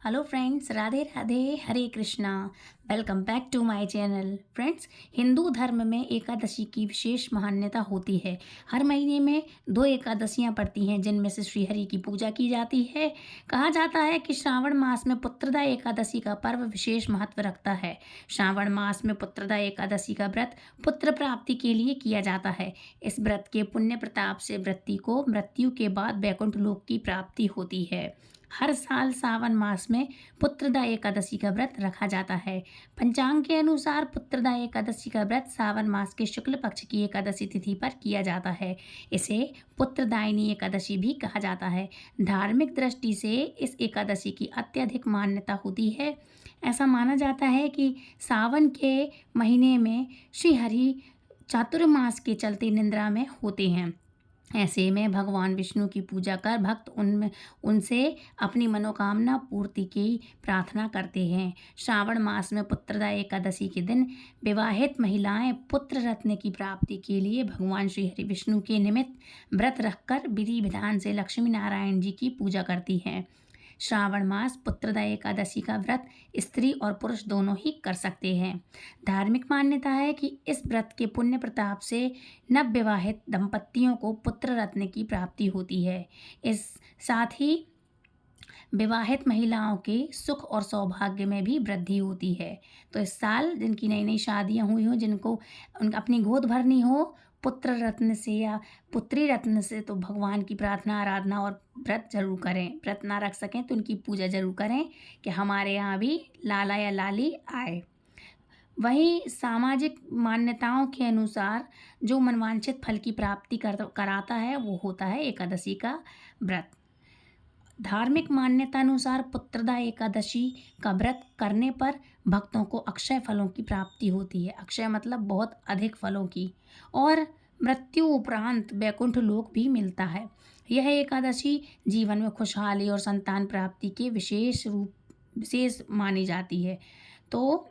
Hello friends, Radhe Radhe, Hare Krishna. Welcome back to my channel. Friends, Hindu धर्म में एकादशी की विशेष मान्यता होती है। हर महीने में दो एकादशियां पड़ती हैं जिनमें से श्री हरि की पूजा की जाती है। कहा जाता है कि श्रावण मास में पुत्रदा एकादशी का पर्व विशेष महत्व रखता है। श्रावण मास में पुत्रदा एकादशी का व्रत पुत्र प्राप्ति के लिए किया जाता है। इस व्रत के पुण्य प्रताप से व्यक्ति को मृत्यु के बाद वैकुंठ लोक की प्राप्ति होती है। हर साल सावन मास में पुत्रदा एकादशी का व्रत रखा जाता है। पंचांग के अनुसार पुत्रदा एकादशी का व्रत सावन मास के शुक्ल पक्ष की एकादशी तिथि पर किया जाता है। इसे पुत्रदायिनी एकादशी भी कहा जाता है। धार्मिक दृष्टि से इस एकादशी की अत्यधिक मान्यता होती है। ऐसा माना जाता है कि सावन के महीने में श्री हरि चातुर्मास के चलते निद्रा में होते हैं। ऐसे में भगवान विष्णु की पूजा कर भक्त उनसे अपनी मनोकामना पूर्ति की प्रार्थना करते हैं। श्रावण मास में पुत्रदा एकादशी के दिन विवाहित महिलाएं पुत्र रत्न की प्राप्ति के लिए भगवान श्री हरि विष्णु के निमित्त व्रत रखकर विधि विधान से लक्ष्मी नारायण जी की पूजा करती हैं। श्रावण मास पुत्रदा एकादशी का व्रत स्त्री और पुरुष दोनों ही कर सकते हैं। धार्मिक मान्यता है कि इस व्रत के पुण्य प्रताप से नवविवाहित दंपतियों को पुत्र रत्न की प्राप्ति होती है। इस साथ ही विवाहित महिलाओं के सुख और सौभाग्य में भी वृद्धि होती है। तो इस साल जिनकी नई नई शादियां हुई हों, जिनको अपनी गोद भरनी हो पुत्र रत्न से या पुत्री रत्न से, तो भगवान की प्रार्थना आराधना और व्रत जरूर करें। व्रत ना रख सकें तो उनकी पूजा जरूर करें कि हमारे यहाँ भी लाला या लाली आए। वहीं सामाजिक मान्यताओं के अनुसार जो मनवांछित फल की प्राप्ति कराता है वो होता है एकादशी का व्रत। धार्मिक मान्यता अनुसार पुत्रदा एकादशी का व्रत करने पर भक्तों को अक्षय फलों की प्राप्ति होती है। अक्षय मतलब बहुत अधिक फलों की, और मृत्यु उपरांत वैकुंठ लोक भी मिलता है। यह एकादशी जीवन में खुशहाली और संतान प्राप्ति के विशेष मानी जाती है। तो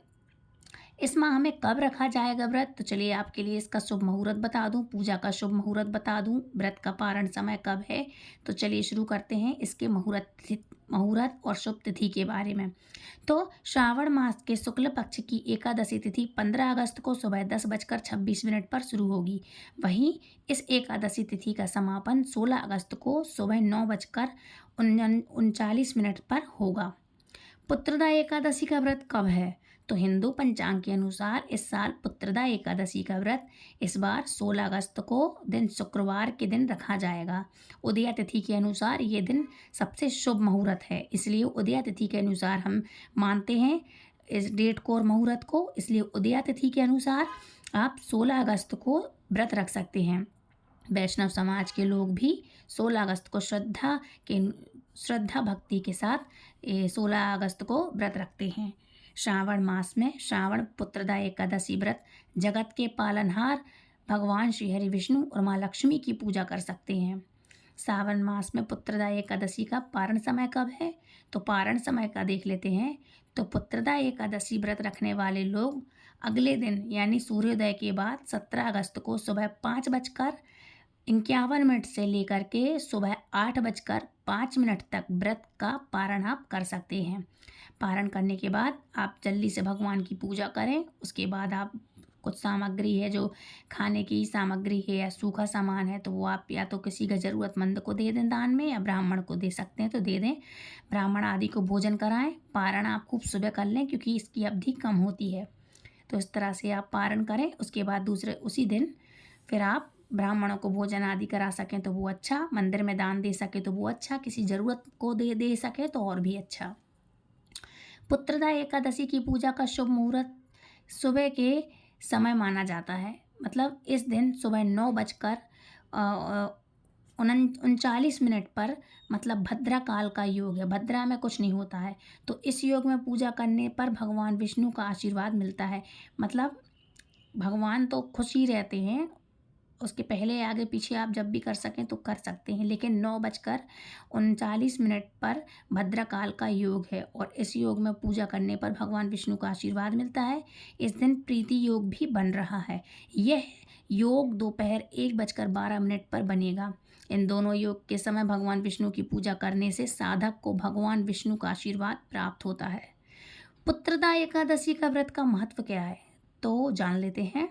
इस माह में कब रखा जाएगा व्रत, तो चलिए आपके लिए इसका शुभ मुहूर्त बता दूं, पूजा का शुभ मुहूर्त बता दूं, व्रत का पारण समय कब है। तो चलिए शुरू करते हैं इसके मुहूर्त और शुभ तिथि के बारे में। तो श्रावण मास के शुक्ल पक्ष की एकादशी तिथि 15 अगस्त को सुबह 10:26 पर शुरू होगी। वहीं इस एकादशी तिथि का समापन 16 अगस्त को सुबह 9:39 पर होगा। पुत्रदा एकादशी का व्रत कब है, तो हिंदू पंचांग के अनुसार इस साल पुत्रदा एकादशी का व्रत इस बार 16 अगस्त को दिन शुक्रवार के दिन रखा जाएगा। उदया तिथि के अनुसार ये दिन सबसे शुभ मुहूर्त है, इसलिए उदया तिथि के अनुसार हम मानते हैं इस डेट को और मुहूर्त को। इसलिए उदया तिथि के अनुसार आप 16 अगस्त को व्रत रख सकते हैं। वैष्णव समाज के लोग भी 16 अगस्त को श्रद्धा भक्ति के साथ 16 अगस्त को व्रत रखते हैं। श्रावण मास में श्रावण पुत्रदा एकादशी व्रत जगत के पालनहार भगवान श्री हरि विष्णु और माँ लक्ष्मी की पूजा कर सकते हैं। सावन मास में पुत्रदा एकादशी का पारण समय कब है, तो पारण समय का देख लेते हैं। तो पुत्रदा एकादशी व्रत रखने वाले लोग अगले दिन यानी सूर्योदय के बाद 17 अगस्त को सुबह 5:51 से लेकर के सुबह 8:05 तक व्रत का पारण आप कर सकते हैं। पारण करने के बाद आप जल्दी से भगवान की पूजा करें। उसके बाद आप कुछ सामग्री है, जो खाने की सामग्री है या सूखा सामान है, तो वो आप या तो किसी का ज़रूरतमंद को दे दें दान में, या ब्राह्मण को दे सकते हैं तो दे दें। ब्राह्मण आदि को भोजन कराएं। पारण आप खूब सुबह कर लें क्योंकि इसकी अवधि कम होती है। तो इस तरह से आप पारण करें। उसके बाद उसी दिन फिर आप ब्राह्मणों को भोजन आदि करा सकें तो वो अच्छा, मंदिर में दान दे सके तो वो अच्छा, किसी ज़रूरत को दे सके तो और भी अच्छा। पुत्रदा एकादशी की पूजा का शुभ मुहूर्त सुबह के समय माना जाता है। मतलब इस दिन सुबह 9:39 पर, मतलब भद्रा काल का योग है। भद्रा में कुछ नहीं होता है, तो इस योग में पूजा करने पर भगवान विष्णु का आशीर्वाद मिलता है। मतलब भगवान तो खुश ही रहते हैं। उसके पहले आगे पीछे आप जब भी कर सकें तो कर सकते हैं, लेकिन 9:39 पर भद्रकाल का योग है और इस योग में पूजा करने पर भगवान विष्णु का आशीर्वाद मिलता है। इस दिन प्रीति योग भी बन रहा है। यह योग दोपहर 1:12 पर बनेगा। इन दोनों योग के समय भगवान विष्णु की पूजा करने से साधक को भगवान विष्णु का आशीर्वाद प्राप्त होता है। पुत्रदा एकादशी का व्रत का महत्व क्या है, तो जान लेते हैं।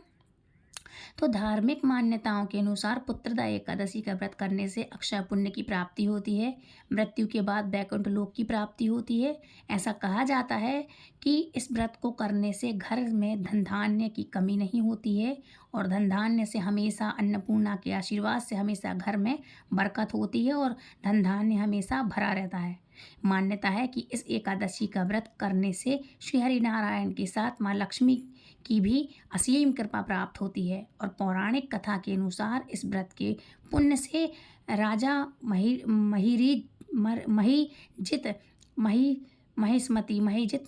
तो धार्मिक मान्यताओं के अनुसार पुत्रदा एकादशी का व्रत करने से अक्षय पुण्य की प्राप्ति होती है, मृत्यु के बाद वैकुंठ लोक की प्राप्ति होती है। ऐसा कहा जाता है कि इस व्रत को करने से घर में धन धान्य की कमी नहीं होती है और धन धान्य से हमेशा अन्नपूर्णा के आशीर्वाद से हमेशा घर में बरकत होती है और धन धान्य हमेशा भरा रहता है। मान्यता है कि इस एकादशी का व्रत करने से श्री हरि नारायण के साथ माँ लक्ष्मी की भी असीम कृपा प्राप्त होती है और पौराणिक कथा के अनुसार इस व्रत के पुण्य से राजा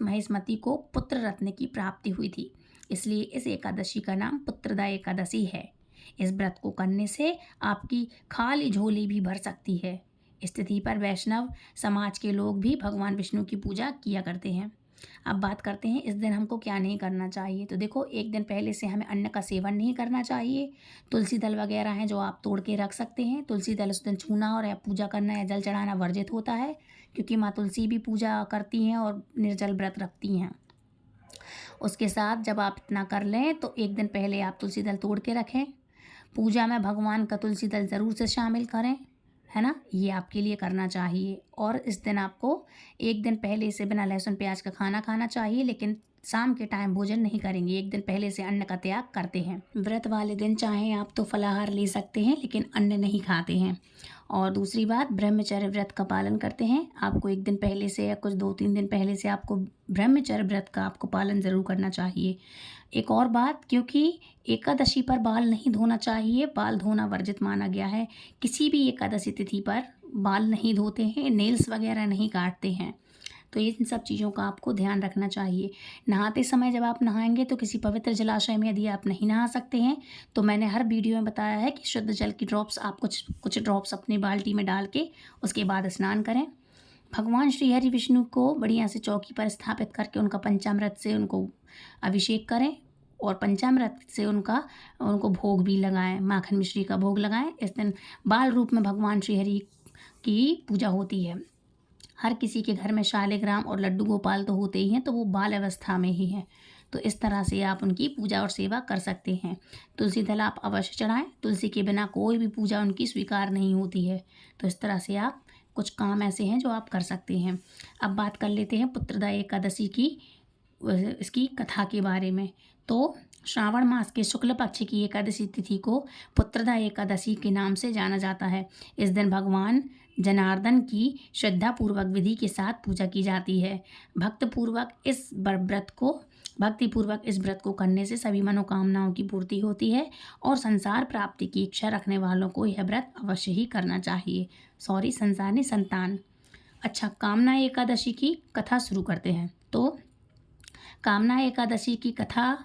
महेशमती को पुत्र रत्न की प्राप्ति हुई थी। इसलिए इस एकादशी का नाम पुत्रदा एकादशी है। इस व्रत को करने से आपकी खाली झोली भी भर सकती है। इस तिथि पर वैष्णव समाज के लोग भी भगवान विष्णु की पूजा किया करते हैं। अब बात करते हैं इस दिन हमको क्या नहीं करना चाहिए। तो देखो, एक दिन पहले से हमें अन्न का सेवन नहीं करना चाहिए। तुलसी दल वगैरह हैं जो आप तोड़ के रख सकते हैं। तुलसी दल उस दिन छूना और या पूजा करना या जल चढ़ाना वर्जित होता है, क्योंकि माँ तुलसी भी पूजा करती हैं और निर्जल व्रत रखती हैं। उसके साथ जब आप इतना कर लें तो एक दिन पहले आप तुलसी दल तोड़ के रखें। पूजा में भगवान का तुलसी दल ज़रूर से शामिल करें, है ना, ये आपके लिए करना चाहिए। और इस दिन आपको एक दिन पहले से बिना लहसुन प्याज का खाना खाना चाहिए, लेकिन शाम के टाइम भोजन नहीं करेंगे। एक दिन पहले से अन्न का त्याग करते हैं। व्रत वाले दिन चाहे आप तो फलाहार ले सकते हैं, लेकिन अन्न नहीं खाते हैं। और दूसरी बात, ब्रह्मचर्य व्रत का पालन करते हैं। आपको एक दिन पहले से या कुछ 2-3 दिन पहले से आपको ब्रह्मचर्य व्रत का आपको पालन ज़रूर करना चाहिए। एक और बात, क्योंकि एकादशी पर बाल नहीं धोना चाहिए, बाल धोना वर्जित माना गया है। किसी भी एकादशी तिथि पर बाल नहीं धोते हैं, नेल्स वगैरह नहीं काटते हैं। तो इन सब चीज़ों का आपको ध्यान रखना चाहिए। नहाते समय जब आप नहाएंगे तो किसी पवित्र जलाशय में यदि आप नहीं नहा सकते हैं तो मैंने हर वीडियो में बताया है कि शुद्ध जल की ड्रॉप्स आप कुछ ड्रॉप्स अपनी बाल्टी में डाल के उसके बाद स्नान करें। भगवान श्री हरि विष्णु को बढ़िया से चौकी पर स्थापित करके उनका पंचामृत से उनको अभिषेक करें और पंचामृत से उनको भोग भी लगाएं, माखन मिश्री का भोग लगाएं। इस दिन बाल रूप में भगवान श्री हरि की पूजा होती है। हर किसी के घर में शालिग्राम और लड्डू गोपाल तो होते ही हैं, तो वो बाल अवस्था में ही हैं। तो इस तरह से आप उनकी पूजा और सेवा कर सकते हैं। तुलसी दल आप अवश्य चढ़ाएं। तुलसी के बिना कोई भी पूजा उनकी स्वीकार नहीं होती है। तो इस तरह से आप कुछ काम ऐसे हैं जो आप कर सकते हैं। अब बात कर लेते हैं पुत्रदा एकादशी की, इसकी कथा के बारे में। तो श्रावण मास के शुक्ल पक्ष की एकादशी तिथि को पुत्रदा एकादशी के नाम से जाना जाता है। इस दिन भगवान जनार्दन की श्रद्धापूर्वक विधि के साथ पूजा की जाती है। भक्तिपूर्वक इस व्रत को करने से सभी मनोकामनाओं की पूर्ति होती है और संसार प्राप्ति की इच्छा रखने वालों को यह व्रत अवश्य ही करना चाहिए। संसार ने संतान। अच्छा, कामना एकादशी की कथा शुरू करते हैं। तो कामना एकादशी की कथा,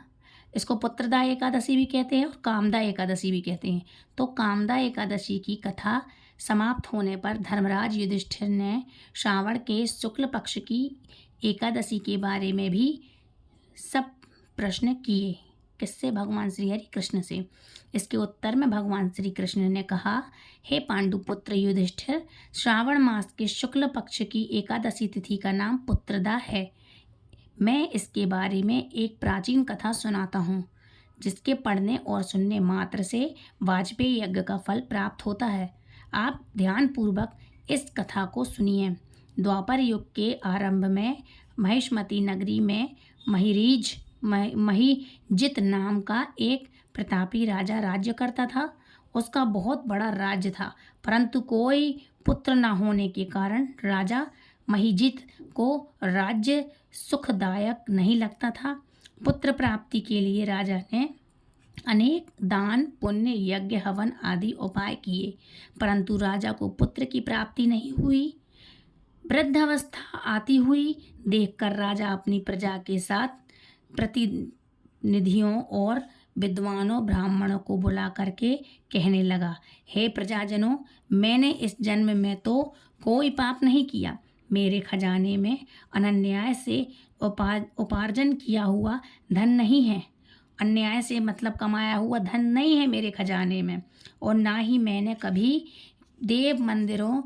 इसको पुत्रदा एकादशी भी कहते हैं और कामदा एकादशी भी कहते हैं। तो कामदा एकादशी की कथा समाप्त होने पर धर्मराज युधिष्ठिर ने श्रावण के शुक्ल पक्ष की एकादशी के बारे में भी सब प्रश्न किए। किससे? भगवान श्री हरि कृष्ण से। इसके उत्तर में भगवान श्री कृष्ण ने कहा, हे पांडुपुत्र युधिष्ठिर, श्रावण मास के शुक्ल पक्ष की एकादशी तिथि का नाम पुत्रदा है। मैं इसके बारे में एक प्राचीन कथा सुनाता हूँ, जिसके पढ़ने और सुनने मात्र से वाजपेयी यज्ञ का फल प्राप्त होता है। आप ध्यानपूर्वक इस कथा को सुनिए। द्वापर युग के आरंभ में महेशमती नगरी में महिजित नाम का एक प्रतापी राजा राज्य करता था। उसका बहुत बड़ा राज्य था, परंतु कोई पुत्र न होने के कारण राजा महिजित को राज्य सुखदायक नहीं लगता था। पुत्र प्राप्ति के लिए राजा ने अनेक दान, पुण्य, यज्ञ, हवन आदि उपाय किए, परंतु राजा को पुत्र की प्राप्ति नहीं हुई। वृद्धावस्था आती हुई देखकर राजा अपनी प्रजा के साथ प्रतिनिधियों और विद्वानों ब्राह्मणों को बुला करके कहने लगा, हे प्रजाजनों, मैंने इस जन्म में तो कोई पाप नहीं किया। मेरे खजाने में अनन्याय से उपार्जन किया हुआ धन नहीं है। अन्याय से मतलब कमाया हुआ धन नहीं है मेरे खजाने में, और ना ही मैंने कभी देव मंदिरों,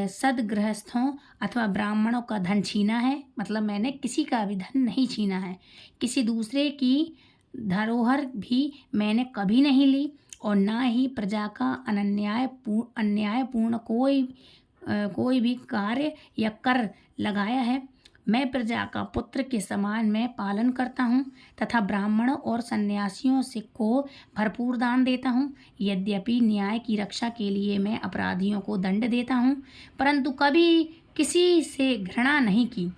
सदगृहस्थों अथवा ब्राह्मणों का धन छीना है, मतलब मैंने किसी का भी धन नहीं छीना है। किसी दूसरे की धरोहर भी मैंने कभी नहीं ली और ना ही प्रजा का अन्यायपूर्ण कोई भी कार्य या कर लगाया है। मैं प्रजा का पुत्र के समान मैं पालन करता हूँ तथा ब्राह्मणों और सन्यासियों से को भरपूर दान देता हूँ। यद्यपि न्याय की रक्षा के लिए मैं अपराधियों को दंड देता हूँ, परंतु कभी किसी से घृणा नहीं की।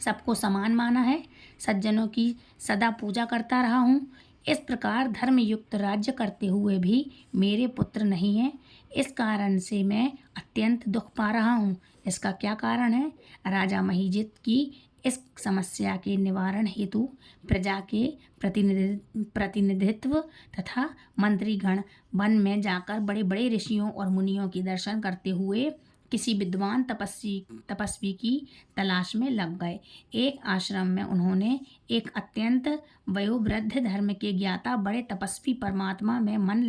सबको समान माना है, सज्जनों की सदा पूजा करता रहा हूँ। इस प्रकार धर्मयुक्त राज्य करते हुए भी मेरे पुत्र नहीं हैं। इस कारण से मैं अत्यंत दुख पा रहा हूँ। इसका क्या कारण है? राजा महिजित की इस समस्या के निवारण हेतु प्रजा के प्रतिनिधित्व तथा मंत्रीगण वन में जाकर बड़े बड़े ऋषियों और मुनियों के दर्शन करते हुए किसी विद्वान तपस्वी की तलाश में लग गए। एक आश्रम में उन्होंने एक अत्यंत वयोवृद्ध धर्म के ज्ञाता बड़े तपस्वी परमात्मा में मन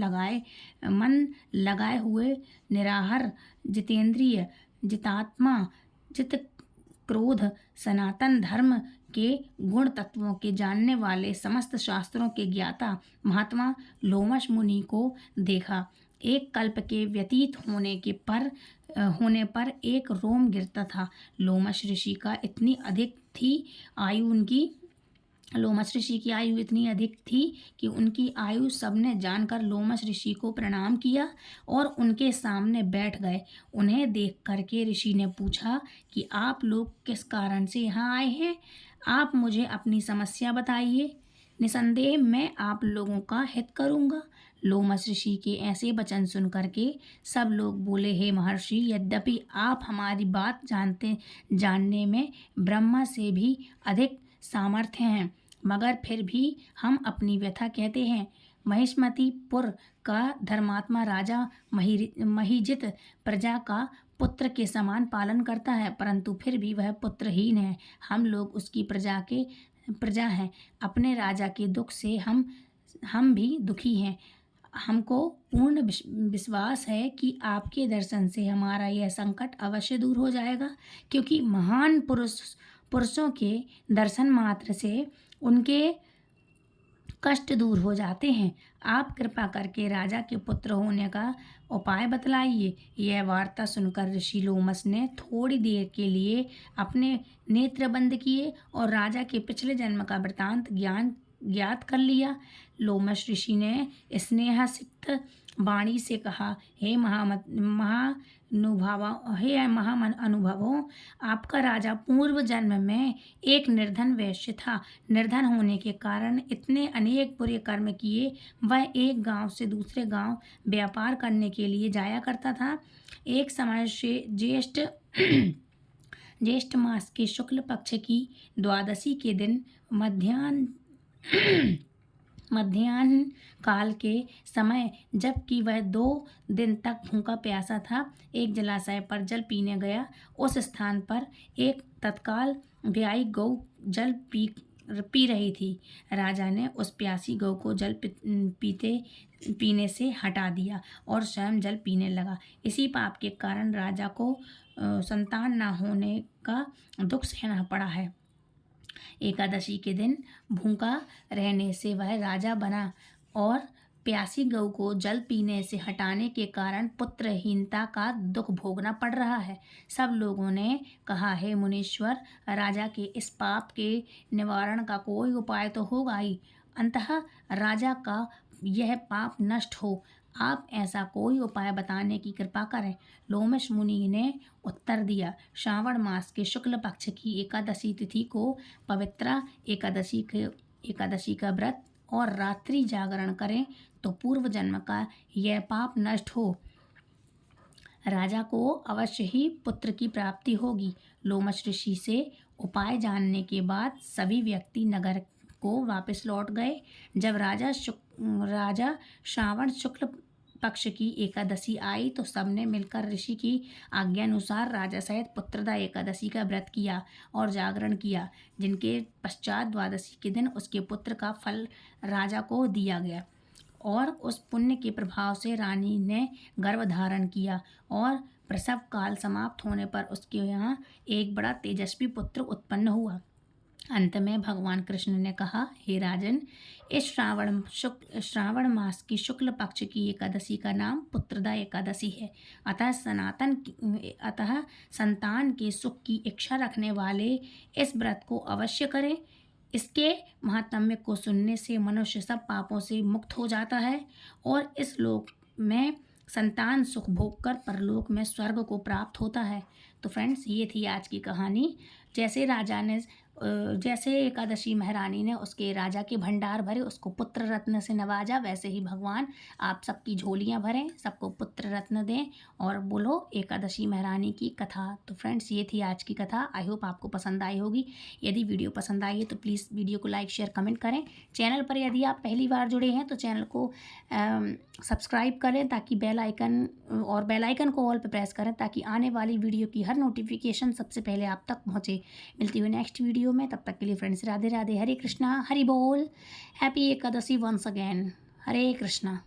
लगाए हुए निराहार जितेंद्रिय जितात्मा जित क्रोध सनातन धर्म के गुण तत्वों के जानने वाले समस्त शास्त्रों के ज्ञाता महात्मा लोमश मुनि को देखा। एक कल्प के व्यतीत होने पर एक रोम गिरता था। लोमश ऋषि की आयु इतनी अधिक थी कि उनकी आयु सबने जानकर लोमश ऋषि को प्रणाम किया और उनके सामने बैठ गए। उन्हें देख करके ऋषि ने पूछा कि आप लोग किस कारण से यहाँ आए हैं? आप मुझे अपनी समस्या बताइए। निसंदेह मैं आप लोगों का हित करूँगा। लोमश ऋषि के ऐसे वचन सुन करके सब लोग बोले, हे महर्षि, यद्यपि आप हमारी बात जानने में ब्रह्मा से भी अधिक सामर्थ्य हैं, मगर फिर भी हम अपनी व्यथा कहते हैं। महिष्मतीपुर का धर्मात्मा राजा महिजित प्रजा का पुत्र के समान पालन करता है, परंतु फिर भी वह पुत्रहीन है। हम लोग उसकी प्रजा हैं। अपने राजा के दुख से हम भी दुखी हैं। हमको पूर्ण विश्वास है कि आपके दर्शन से हमारा यह संकट अवश्य दूर हो जाएगा, क्योंकि महान पुरुषों के दर्शन मात्र से उनके कष्ट दूर हो जाते हैं। आप कृपा करके राजा के पुत्र होने का उपाय बतलाइए। यह वार्ता सुनकर ऋषि लोमस ने थोड़ी देर के लिए अपने नेत्र बंद किए और राजा के पिछले जन्म का वृतांत ज्ञात कर लिया। लोमश ऋषि ने स्नेहसिक्त वाणी से कहा, हे महाअनुभवों, आपका राजा पूर्व जन्म में एक निर्धन वैश्य था। निर्धन होने के कारण इतने अनेक बुरे कर्म किए। वह एक गांव से दूसरे गांव व्यापार करने के लिए जाया करता था। एक समय से ज्येष्ठ मास के शुक्ल पक्ष की द्वादशी के दिन मध्याह्न काल के समय, जबकि वह 2 दिन तक भूखा प्यासा था, एक जलाशय पर जल पीने गया। उस स्थान पर एक तत्काल ब्याई गौ जल पी रही थी। राजा ने उस प्यासी गौ को जल पीने से हटा दिया और स्वयं जल पीने लगा। इसी पाप के कारण राजा को संतान न होने का दुख सहना पड़ा है। एकादशी के दिन भूखा रहने से वह राजा बना और प्यासी गौ को जल पीने से हटाने के कारण पुत्रहीनता का दुख भोगना पड़ रहा है। सब लोगों ने कहा, हे मुनीश्वर, राजा के इस पाप के निवारण का कोई उपाय तो होगा ही। अंततः राजा का यह पाप नष्ट हो, आप ऐसा कोई उपाय बताने की कृपा करें। लोमश मुनि ने उत्तर दिया, श्रावण मास के शुक्ल पक्ष की एकादशी तिथि को पवित्र एकादशी का व्रत और रात्रि जागरण करें तो पूर्व जन्म का यह पाप नष्ट हो। राजा को अवश्य ही पुत्र की प्राप्ति होगी। लोमश ऋषि से उपाय जानने के बाद सभी व्यक्ति नगर को वापस लौट गए। जब राजा श्रावण शुक्ल पक्ष की एकादशी आई तो सबने मिलकर ऋषि की आज्ञानुसार राजा सहित पुत्रदा एकादशी का व्रत किया और जागरण किया, जिनके पश्चात द्वादशी के दिन उसके पुत्र का फल राजा को दिया गया और उस पुण्य के प्रभाव से रानी ने गर्भ धारण किया और प्रसव काल समाप्त होने पर उसके यहाँ एक बड़ा तेजस्वी पुत्र उत्पन्न हुआ। अंत में भगवान कृष्ण ने कहा, हे राजन, इस श्रावण मास की शुक्ल पक्ष की एकादशी का नाम पुत्रदा एकादशी है। अतः संतान के सुख की इच्छा रखने वाले इस व्रत को अवश्य करें। इसके महात्म्य को सुनने से मनुष्य सब पापों से मुक्त हो जाता है और इस लोक में संतान सुख भोग कर परलोक में स्वर्ग को प्राप्त होता है। तो फ्रेंड्स, ये थी आज की कहानी। जैसे एकादशी महारानी ने उसके राजा के भंडार भरे, उसको पुत्र रत्न से नवाजा, वैसे ही भगवान आप सबकी झोलियां भरें, सबको पुत्र रत्न दें और बोलो एकादशी महारानी की कथा। तो फ्रेंड्स, ये थी आज की कथा। आई होप आपको पसंद आई होगी। यदि वीडियो पसंद आई है तो प्लीज़ वीडियो को लाइक शेयर कमेंट करें। चैनल पर यदि आप पहली बार जुड़े हैं तो चैनल को सब्सक्राइब करें ताकि बेल आइकन को ऑल पे प्रेस करें ताकि आने वाली वीडियो की हर नोटिफिकेशन सबसे पहले आप तक पहुँचे। मिलती हुई नेक्स्ट वीडियो में, तब तक के लिए फ्रेंड्स राधे राधे, हरे कृष्णा, हरि बोल, हैप्पी एकादशी वंस अगेन, हरे कृष्णा।